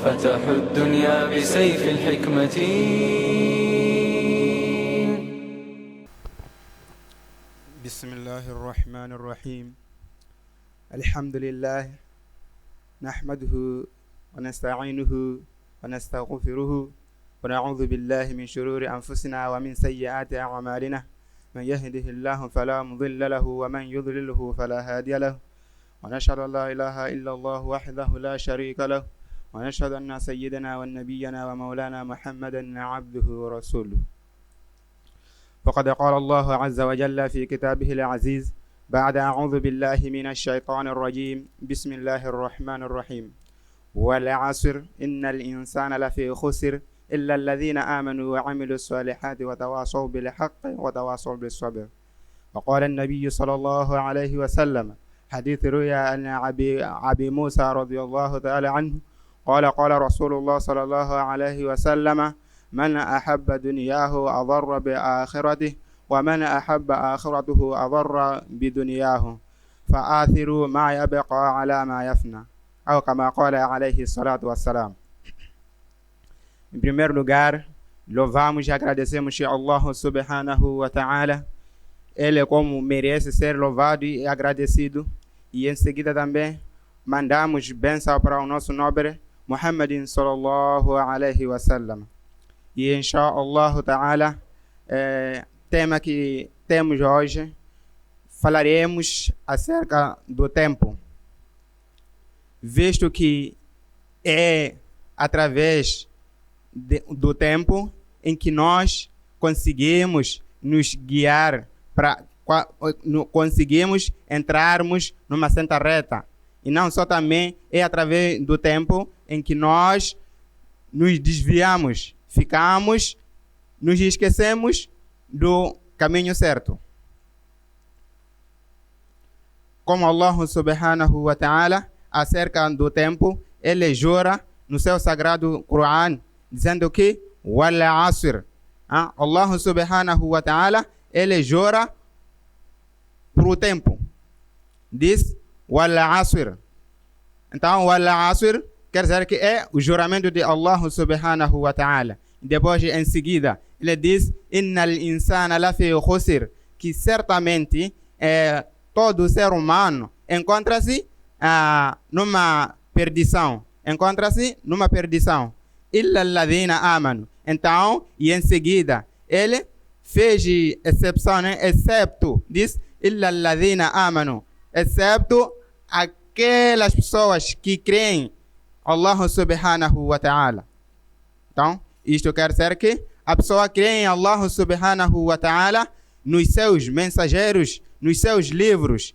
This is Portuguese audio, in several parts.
فتحوا الدنيا بسيف الحكمة. بسم الله الرحمن الرحيم. الحمد لله نحمده ونستعينه ونستغفره ونعوذ بالله من شرور أنفسنا ومن سيئات أعمالنا. من يهده الله فلا مضل له ومن يضلله فلا هادي له. ونشهد أن لا إله إلا الله وحده لا شريك له. ونشهد أن سيدنا ونبينا ومولانا محمدا عبده ورسوله. فقد قال الله عز وجل في كتابه العزيز بعد أعوذ بالله من الشيطان الرجيم بسم الله الرحمن الرحيم. والعصر إن الإنسان لفي خسر إلا الذين آمنوا وعملوا الصالحات وتواصوا بالحق وتواصوا بالصبر. وقال النبي صلى الله عليه وسلم حديث روي عن أبي موسى رضي الله تعالى عنه قال رسول الله صلى الله عليه وسلم من أحب دنياه أضر بآخرته ومن أحب آخرته أضر بدنياه فآثروا ما يبقى على ما يفنى أو كما قال عليه الصلاة والسلام. Em primeiro lugar, louvamos e agradecemos a Allah subhanahu wa ta'ala. Ele como merece ser louvado e agradecido. E em seguida também mandamos bênção para o nosso nobre Muhammadin sallallahu alaihi wasallam. E inshallah ta'ala, tema que temos hoje, falaremos acerca do tempo. Visto que é através do tempo em que nós conseguimos nos guiar, conseguimos entrarmos numa senda reta. E não só também é através do tempo em que nós nos desviamos, nos esquecemos do caminho certo. Como Allah subhanahu wa ta'ala, acerca do tempo, ele jura no seu sagrado Quran, dizendo que wal asr. Allah subhanahu wa ta'ala, ele jura pro tempo. Diz wal asr. Então wal asr quer dizer que é o juramento de Allah subhanahu wa ta'ala. Depois, em seguida, ele diz innal insana lafi khusr, que certamente todo ser humano encontra-se numa perdição. Illa alladhina amanu. Então, e em seguida, ele fez exceção, excepto, diz illa alladhina amanu, excepto aquelas pessoas que creem Allah subhanahu wa ta'ala. Então, isto quer dizer que a pessoa crê em Allah subhanahu wa ta'ala, nos seus mensageiros, nos seus livros,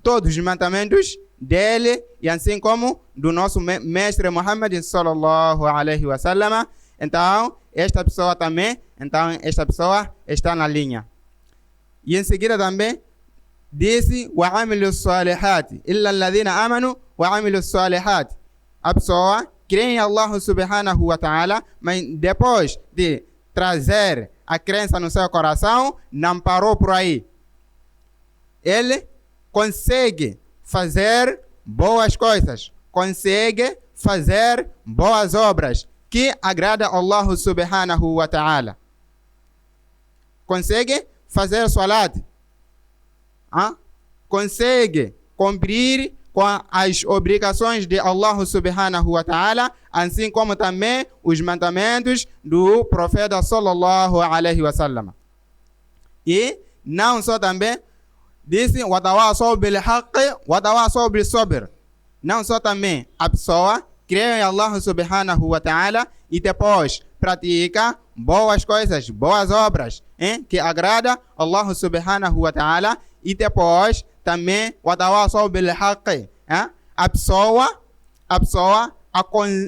todos os mandamentos dele e assim como do nosso mestre Muhammad sallallahu alaihi wasallam. Então, esta pessoa está na linha. E em seguida também disse wa amilu salihati illa alladhina amanu wa amilu salihati. A pessoa crê em Allah subhanahu wa ta'ala, mas depois de trazer a crença no seu coração, não parou por aí. Ele consegue fazer boas coisas, consegue fazer boas obras que agrada Allah subhanahu wa ta'ala. Consegue fazer salat, consegue cumprir com as obrigações de Allah subhanahu wa ta'ala, assim como também os mandamentos do profeta sallallahu alaihi wasallam. E não só também disse watawasaw bil haqqi watawasaw bis sabr. Não só também a pessoa crê em Allah subhanahu wa ta'ala e depois pratica boas coisas, boas obras, que agrada Allah subhanahu wa ta'ala, e depois também watawasaw bil haqqi. A pessoa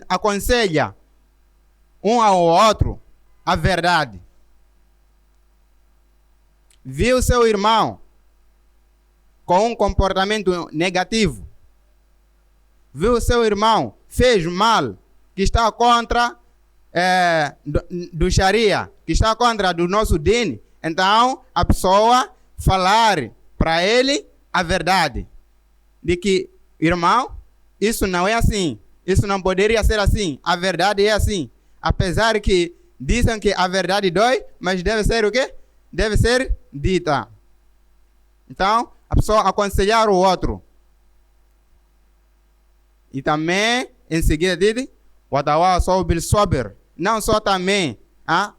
aconselha um ao outro a verdade. Viu seu irmão com um comportamento negativo, viu seu irmão fez mal, que está contra do Sharia, que está contra do nosso din, então a pessoa falar para ele a verdade, de que, irmão, isso não é assim, Isso não poderia ser assim. A verdade é assim. Apesar que dizem que a verdade dói, mas deve ser o quê? Deve ser dita. Então, a pessoa aconselhar o outro. E também, em seguida, diz, وَتَوَاصَوْا بِالصَّبْرِ. Não só também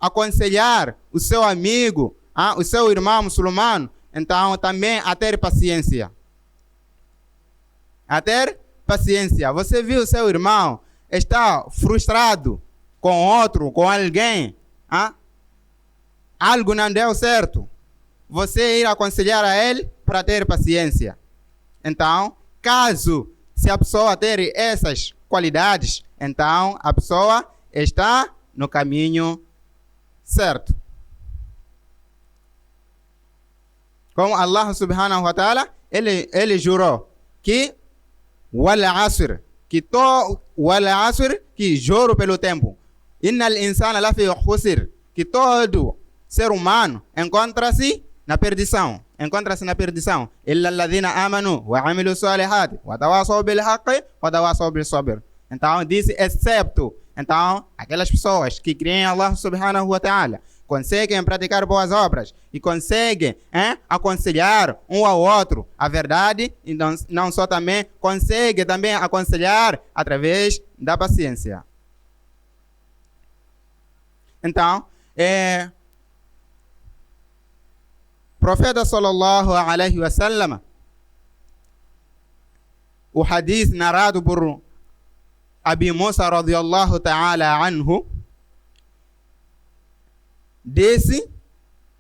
aconselhar o seu amigo, o seu irmão muçulmano, então também a ter paciência. A ter paciência. Você viu o seu irmão está frustrado com outro, com alguém, algo não deu certo. Você ir aconselhar a ele para ter paciência. Então, caso se a pessoa ter essas qualidades, então a pessoa está no caminho certo. Como Allah subhanahu wa ta'ala, ele jurou que wal asr, que juro pelo tempo. Innal insana lafi khusr, que todo ser humano encontra-se na perdição. Encontra-se na perdição. Illa alladhina amanu wa amilu salihati wa tawasaw bil haqqi wa tawasaw bil sabr. Então, disse excepto. Então, aquelas pessoas que creem em Allah subhanahu wa ta'ala, conseguem praticar boas obras e conseguem aconselhar um ao outro a verdade, e não só também, conseguem também aconselhar através da paciência. Então, Profeta sallallahu alaihi wasallam, o hadith narrado por Abi Musa radiyallahu ta'ala anhu, disse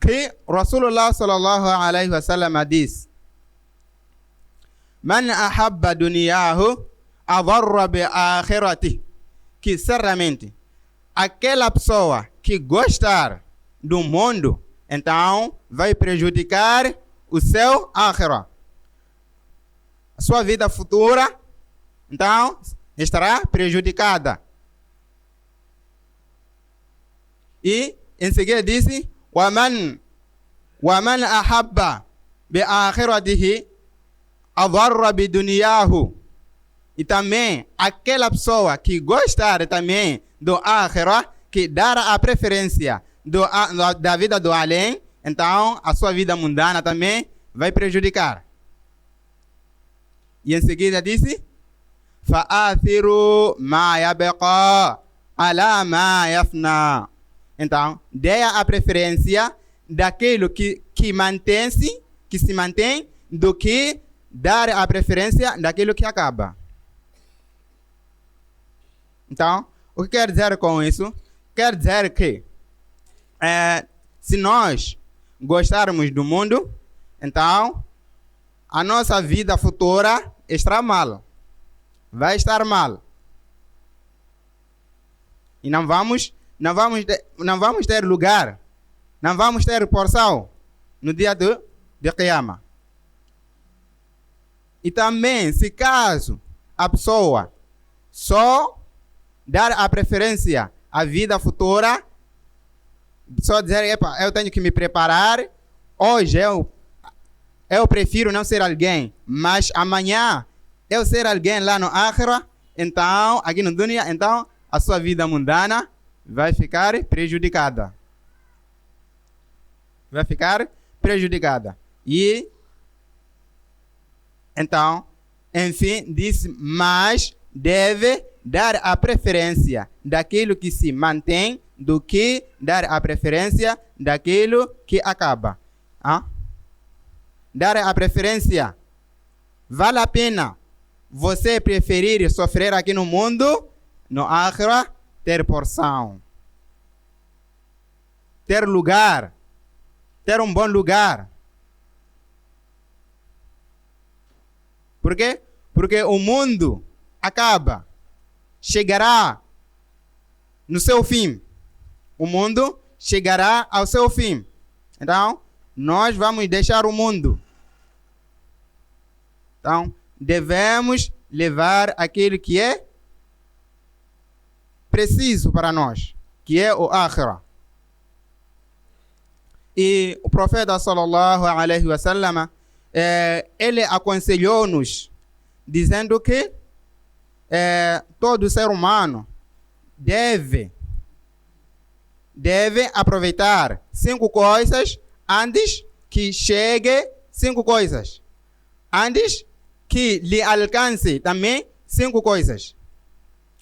que Rasulullah sallallahu alaihi wasallam diz: Man ahabba dunyahu adarra bi akhirati. Que certamente aquela pessoa que gostar do mundo, então vai prejudicar o seu akhirah, a sua vida futura, então estará prejudicada. E em seguida disse: وَمَنْ أَحَبَّ بِآخِرَتِهِ أَضَرَّ بِدُنْيَاهُ. E também aquela pessoa que gostar também do akhirah, que dar a preferência da vida do além, então a sua vida mundana também vai prejudicar. E em seguida disse: فَآثِرُوا مَا يَبْقَى عَلَى مَا يَفْنَى. Então, dê a preferência daquilo que se mantém, do que dar a preferência daquilo que acaba. Então, o que quer dizer com isso? Quer dizer que se nós gostarmos do mundo, então a nossa vida futura estará mal. Vai estar mal. E não vamos ter lugar, não vamos ter porção no dia de Qiyamah. E também, se caso a pessoa só dar a preferência à vida futura, só dizer, epa, eu tenho que me preparar, hoje eu prefiro não ser alguém, mas amanhã eu ser alguém lá no Akhirah, então, aqui no Dunya, então a sua vida mundana vai ficar prejudicada. Vai ficar prejudicada. E, então, enfim, diz, mas deve dar a preferência daquilo que se mantém do que dar a preferência daquilo que acaba. Dar a preferência. Vale a pena você preferir sofrer aqui no mundo, no Akhirah, ter porção, ter lugar, ter um bom lugar. Por quê? Porque o mundo acaba, chegará no seu fim. O mundo chegará ao seu fim. Então, nós vamos deixar o mundo. Então, devemos levar aquilo que é preciso para nós, que é o Akhirah. E o profeta sallallahu alaihi wasallam, ele aconselhou-nos dizendo que todo ser humano deve aproveitar 5 coisas antes que chegue 5 coisas. Antes que lhe alcance também 5 coisas.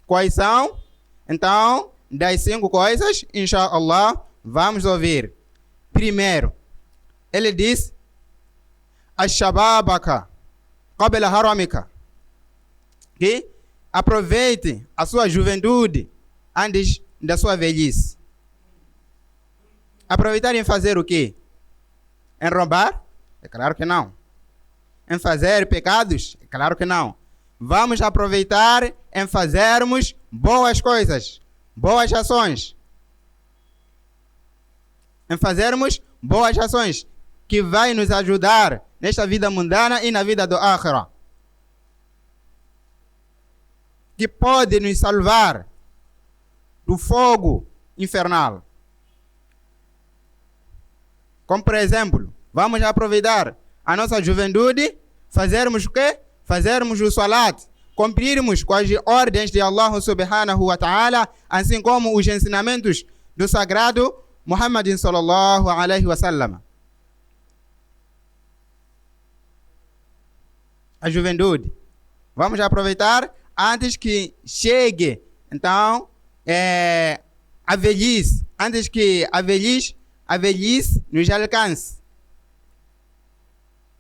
Quais são? Então, das 5 coisas, inshallah, vamos ouvir. Primeiro, ele diz: Ashababaka qabla haramika. Que aproveite a sua juventude antes da sua velhice. Aproveitar em fazer o quê? Em roubar? É claro que não. Em fazer pecados? É claro que não. Vamos aproveitar em fazermos boas coisas, boas ações. Em fazermos boas ações que vai nos ajudar nesta vida mundana e na vida do Akhirah. Que pode nos salvar do fogo infernal. Como por exemplo, vamos aproveitar a nossa juventude, fazermos o quê? Fazermos o salat, cumprirmos com as ordens de Allah subhanahu wa ta'ala, assim como os ensinamentos do sagrado Muhammad sallallahu alaihi wasallam. A juventude. Vamos aproveitar antes que chegue, então, a velhice, antes que a velhice nos alcance.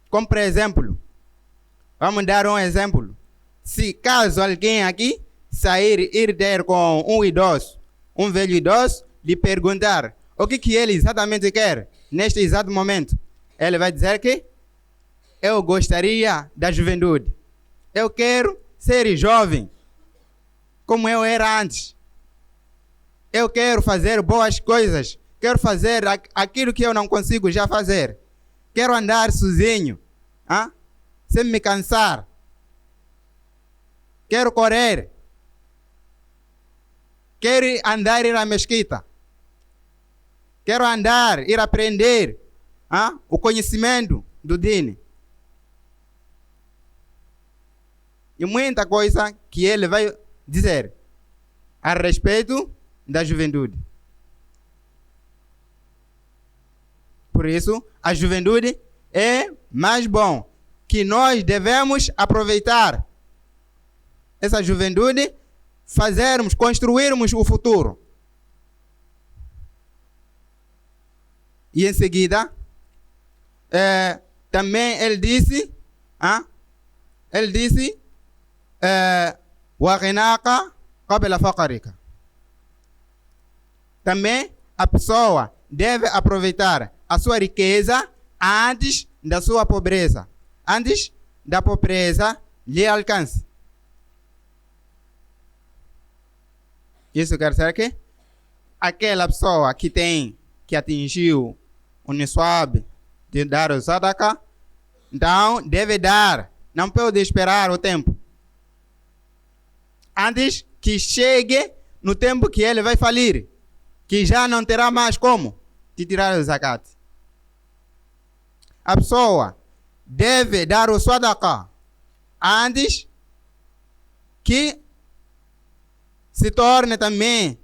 Como por exemplo, vamos dar um exemplo. Se caso alguém aqui ir ter com um idoso, um velho idoso, lhe perguntar o que ele exatamente quer neste exato momento, ele vai dizer que eu gostaria da juventude. Eu quero ser jovem, como eu era antes. Eu quero fazer boas coisas. Quero fazer aquilo que eu não consigo já fazer. Quero andar sozinho, sem me cansar. Quero correr. Quero andar, ir à mesquita. Quero andar, ir aprender o conhecimento do Dini. E muita coisa que ele vai dizer a respeito da juventude. Por isso, a juventude é mais bom que nós devemos aproveitar essa juventude, construirmos o futuro. E em seguida, também ele disse, وَغِنَاكَ قَبْلَ فَقَرِكَ. Também a pessoa deve aproveitar a sua riqueza antes da sua pobreza. Antes da pobreza lhe alcance. Isso quer dizer que aquela pessoa que atingiu o niswab de dar o sadaqa, então deve dar. Não pode esperar o tempo. Antes que chegue no tempo que ele vai falir, que já não terá mais como te tirar o zakat. A pessoa deve dar o sadaqa antes que se torne também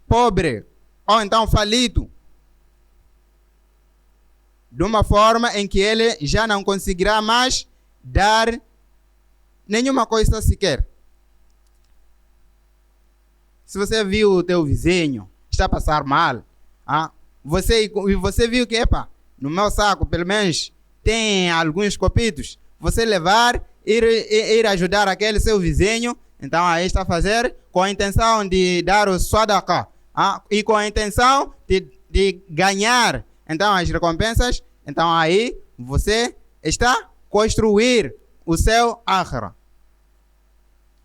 pobre ou então falido, de uma forma em que ele já não conseguirá mais dar nenhuma coisa sequer. Se você viu o teu vizinho está a passar mal, você viu que, no meu saco pelo menos tem alguns copitos, você levar, ir ajudar aquele seu vizinho, então aí está a fazer com a intenção de dar o sadaqa, e com a intenção de ganhar então as recompensas, então aí você está a construir o seu akhira.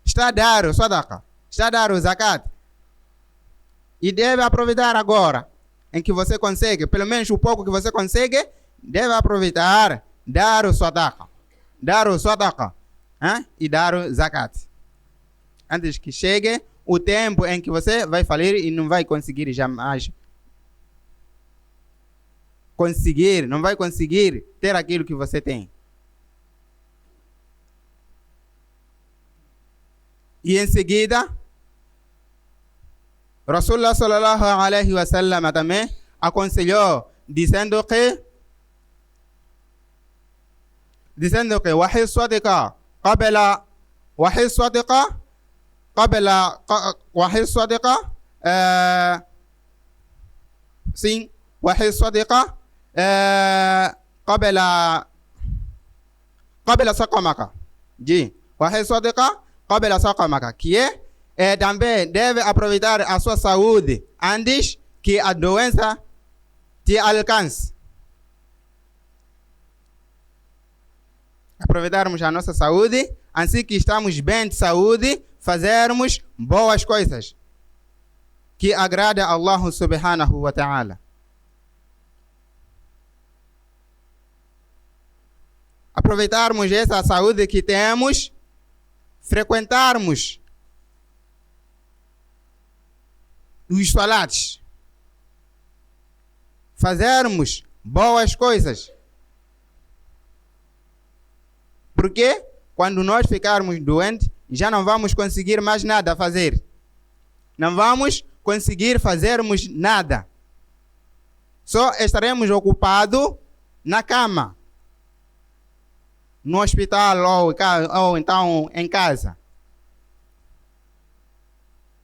Está a dar o sadaqa, está a dar o zakat. E deve aproveitar agora em que você consegue, pelo menos o pouco que você consegue, deve aproveitar, dar o sadaqa, e dar o zakat. Antes que chegue o tempo em que você vai falir e não vai conseguir jamais não vai conseguir ter aquilo que você tem. E em seguida, Rasulullah sallallahu alaihi wasallam também aconselhou, dizendo que وحي الصدقة sim, وحي الصدقة قبل سقمك وحي الصدقة قبل سقمك, que também deve aproveitar a sua saúde antes que a doença te alcance. Aproveitarmos a nossa saúde, assim que estamos bem de saúde, fazermos boas coisas que agrada a Allah subhanahu wa ta'ala. Aproveitarmos essa saúde que temos, frequentarmos os salats, fazermos boas coisas. Porque quando nós ficarmos doentes, já não vamos conseguir mais nada fazer. Não vamos conseguir fazermos nada. Só estaremos ocupados na cama, no hospital ou então em casa.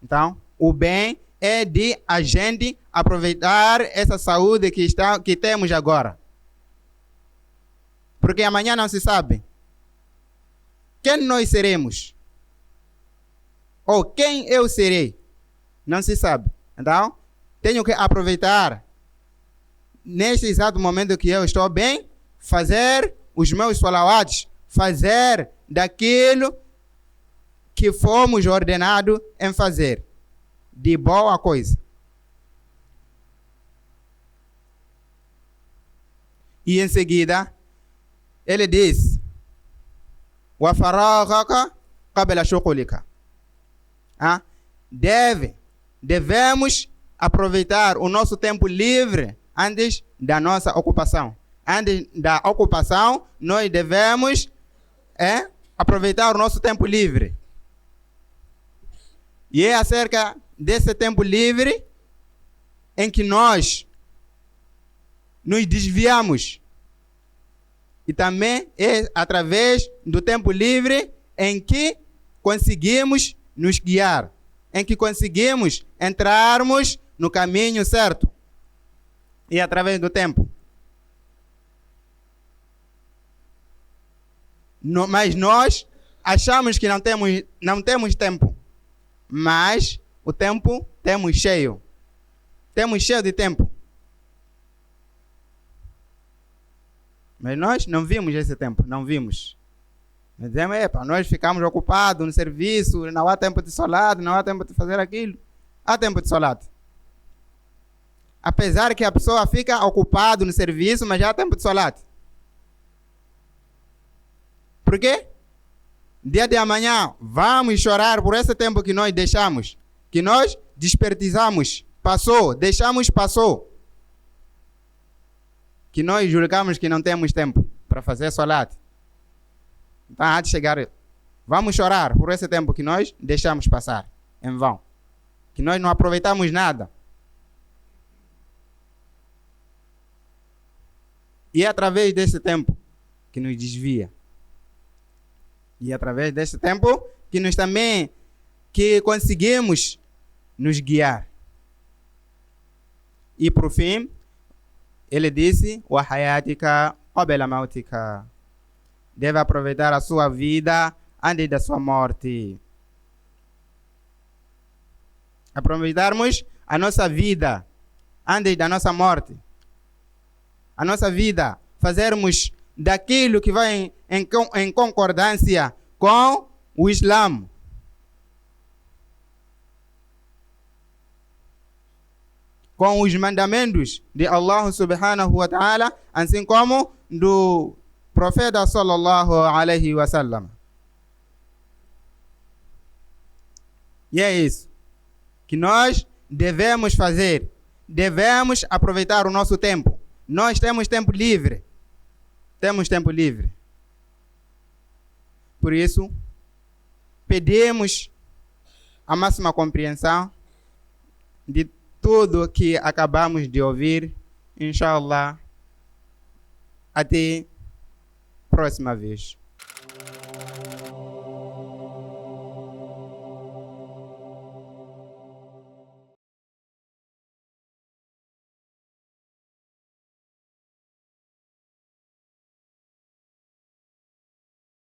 Então, o bem é de a gente aproveitar essa saúde que temos agora. Porque amanhã não se sabe quem nós seremos, ou quem eu serei, não se sabe. Então, tenho que aproveitar neste exato momento que eu estou bem, fazer os meus salawats, fazer daquilo que fomos ordenados em fazer, de boa coisa. E em seguida, ele diz: وَفَرَاغَكَ قَبْلَ شُغُلِكَ. Devemos aproveitar o nosso tempo livre antes da nossa ocupação. Antes da ocupação, nós devemos aproveitar o nosso tempo livre. E é acerca desse tempo livre em que nós nos desviamos. E também é através do tempo livre em que conseguimos nos guiar, em que conseguimos entrarmos no caminho certo. E através do tempo. Mas nós achamos que não temos tempo. Mas o tempo temos cheio. Temos cheio de tempo. Mas nós não vimos esse tempo, não vimos. Nós dizemos, nós ficamos ocupados no serviço, não há tempo de solar, não há tempo de fazer aquilo. Há tempo de solar. Apesar que a pessoa fica ocupada no serviço, mas já há tempo de solar. Por quê? Dia de amanhã vamos chorar por esse tempo que nós deixamos, que nós desperdiçamos, passou, passou. Que nós julgamos que não temos tempo para fazer solat. Então, antes de chegar, vamos chorar por esse tempo que nós deixamos passar em vão. Que nós não aproveitamos nada. E é através desse tempo que nos desvia. E é através desse tempo que nós também conseguimos nos guiar. E por fim, ele disse: وَحَيَاتِكَ قَبْلَ مَوْتِكَ. Deve aproveitar a sua vida antes da sua morte. Aproveitarmos a nossa vida antes da nossa morte. A nossa vida, fazermos daquilo que vai em concordância com o Islã. Com os mandamentos de Allah subhanahu wa ta'ala, assim como do profeta sallallahu alaihi wasallam. E é isso que nós devemos fazer. Devemos aproveitar o nosso tempo. Nós temos tempo livre. Temos tempo livre. Por isso, pedimos a máxima compreensão de tudo que acabamos de ouvir. Inshallah, até próxima vez.